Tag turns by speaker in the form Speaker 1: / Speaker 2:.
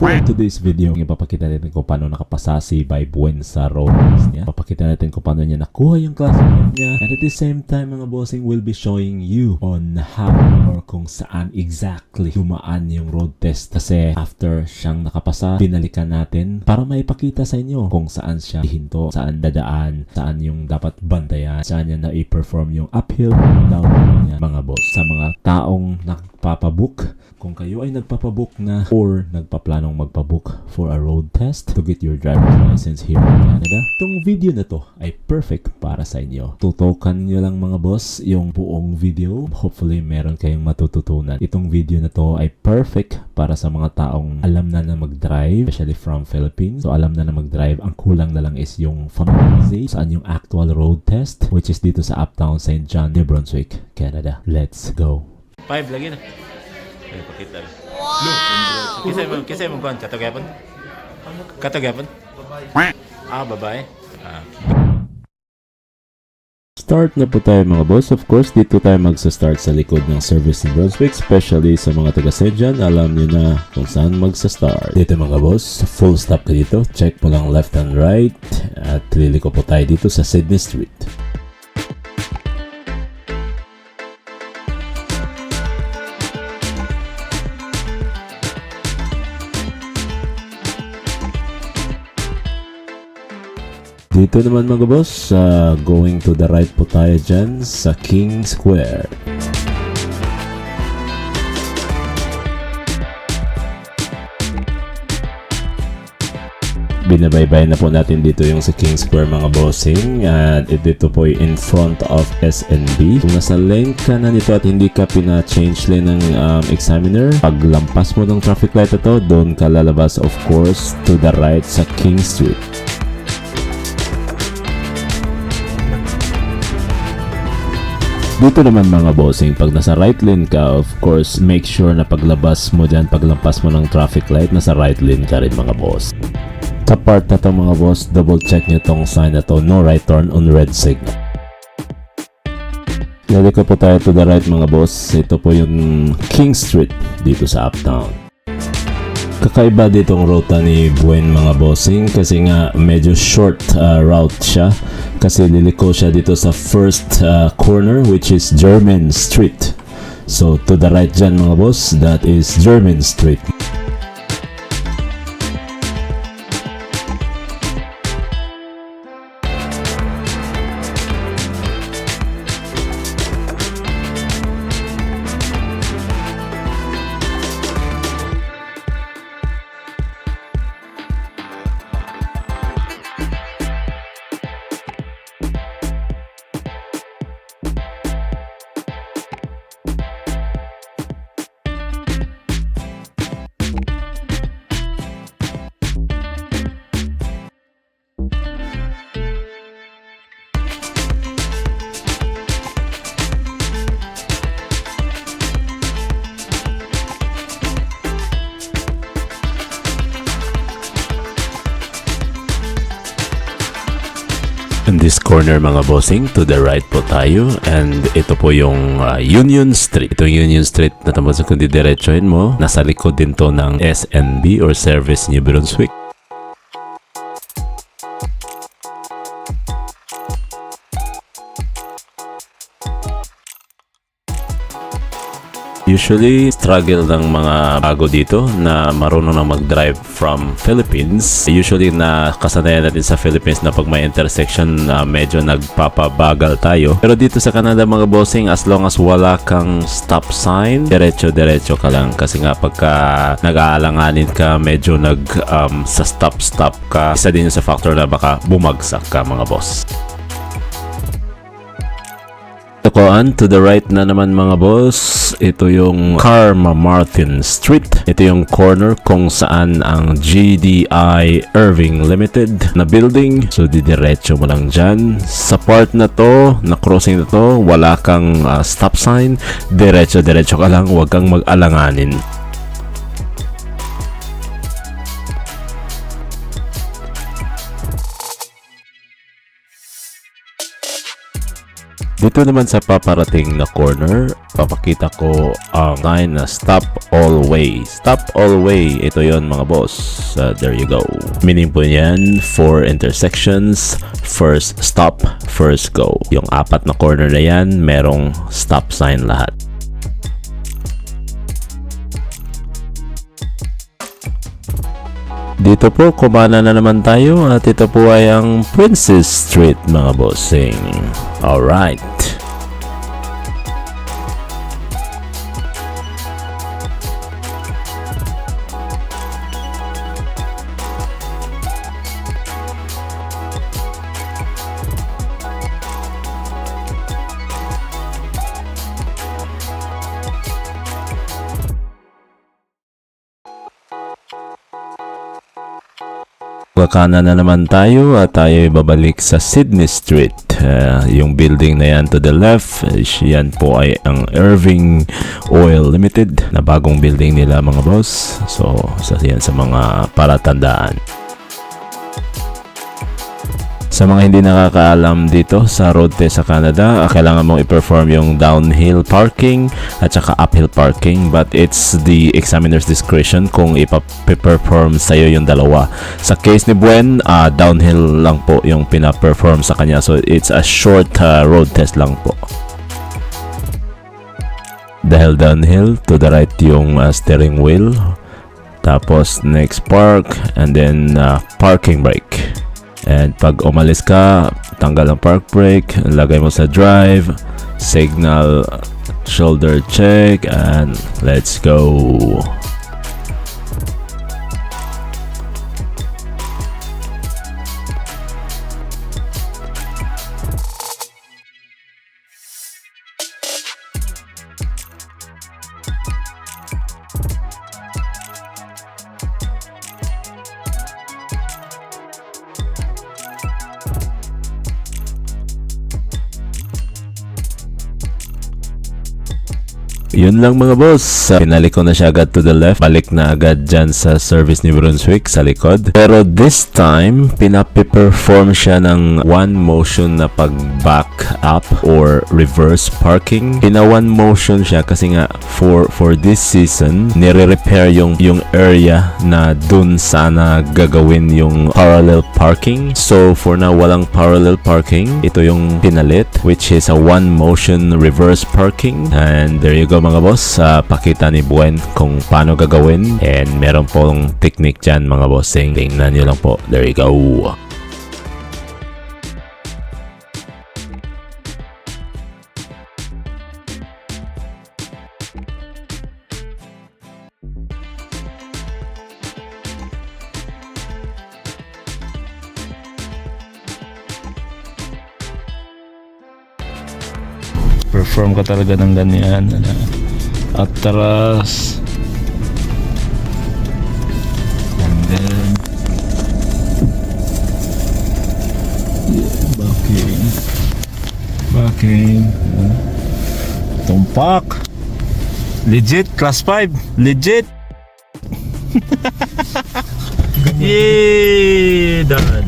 Speaker 1: For today's video, ipapakita natin kung paano nakapasa si Buen sa road test niya. Ipapakita natin kung paano niya nakuha yung class F niya. And at the same time, mga bossing, will be showing you on how or kung saan exactly dumaan yung road test. Kasi after siyang nakapasa, binalikan natin para maipakita sa inyo kung saan siya hihinto, saan dadaan, saan yung dapat bantayan, saan niya na i-perform yung uphill, downhill niya, mga boss. Sa mga taong nagpapabook, kung kayo ay nagpapabook na or nagpaplanong magpabook for a road test to get your driver's license here in Canada, itong video na to ay perfect para sa inyo. Tutukan nyo lang mga boss yung buong video. Hopefully meron kayong matututunan. Itong video na to ay perfect para sa mga taong alam na mag-drive, especially from Philippines. So alam na mag-drive. Ang kulang na lang is yung familiarity saan yung actual road test, which is dito sa Uptown St. John, New Brunswick, Canada. Let's go.
Speaker 2: 5 lagi na. Ay, pakita. Wow! Kisay mo kuhan? Katagapon? Katagapon? Babae.
Speaker 1: Start na po tayo mga boss. Of course, dito tayo magsa-start sa likod ng service in Brunswick, especially sa mga taga-St. John. Alam niyo na kung saan magsa-start. Dito mga boss, full stop ka dito. Check mo lang left and right. At liliko po tayo dito sa Sydney Street. Dito naman mga boss, going to the right po tayo dyan sa King Square. Binabaybay na po natin dito yung sa King Square mga bossing, at dito po in front of SNB. Kung nasa lane ka na nito at hindi ka pina-change lane ng examiner, paglampas mo ng traffic light ito, doon ka lalabas of course to the right sa King Street. Dito naman mga bossing, pag nasa right lane ka, of course, make sure na paglabas mo dyan, paglampas mo ng traffic light, nasa right lane ka rin mga boss. Sa part na to mga boss, double check nyo tong sign na to, no right turn on red signal. Laliko po tayo to the right mga boss, ito po yung King Street dito sa Uptown. Kakaiba ditong ruta ni Buen mga bossing kasi nga medyo short route siya kasi liliko siya dito sa first corner which is German Street. So to the right dyan mga boss, that is German Street. In this corner mga bossing, to the right po tayo, and ito po yung Union Street. Itong Union Street na tamo sa kundi diretsohin mo, nasa likod din to ng SNB or Service New Brunswick. Usually, struggle ng mga bago dito na marunong na mag-drive from Philippines. Usually, na kasanayan natin sa Philippines na pag may intersection, medyo nagpapabagal tayo. Pero dito sa Canada mga bossing, as long as wala kang stop sign, diretso-diretso ka lang. Kasi nga pagka nag-aalanganin ka, medyo sa stop-stop ka, isa din sa factor na baka bumagsak ka mga boss. Tukuan, to the right na naman mga boss, ito yung Karma Martin Street. Ito yung corner kung saan ang GDI Irving Limited na building. So didiretso mo lang dyan. Sa part na to, na crossing na to, wala kang stop sign. Diretso-diretso ka lang, huwag kang mag-alanganin. Dito naman sa paparating na corner, papakita ko ang sign na stop all way. Stop all way, ito yon mga boss. There you go. Meaning po yan, 4 intersections, first stop, first go. Yung 4 na corner na yan, merong stop sign lahat. Dito po, kumana na naman tayo at ito po ay ang Princess Street mga bossing. Alright. Kakana na naman tayo at tayo babalik sa Sydney Street. Yung building na yan to the left, yan po ay ang Irving Oil Limited na bagong building nila mga boss. So, yan sa mga palatandaan. Sa mga hindi nakakaalam dito sa road test sa Canada, kailangan mong i-perform yung downhill parking at saka uphill parking, but it's the examiner's discretion kung ipa-perform sa'yo yung dalawa. Sa case ni Buen, downhill lang po yung pina-perform sa kanya, so it's a short road test lang po. Dahil downhill, to the right yung steering wheel, tapos next park, and then parking brake. And pag umalis ka, tanggal ang park brake, lagay mo sa drive, signal, shoulder check, and let's go. Yun lang mga boss. Pinalik ko na siya agad to the left. Balik na agad dyan sa service ni Brunswick sa likod. Pero this time, pinapiperform siya ng one motion na pag-back up or reverse parking. Pina one motion siya kasi nga for this season, nire-repair yung area na dun sana gagawin yung parallel parking. So for now, walang parallel parking. Ito yung pinalit, which is a one motion reverse parking. And there you go mga boss, pakita ni Buen kung paano gagawin, and meron pong technique dyan mga bossing. Tingnan nyo lang po. There you go. Perform ka talaga ng ganyan. Atras. And then backing. Tumpak. Legit, class 5. Legit. Yay! Done.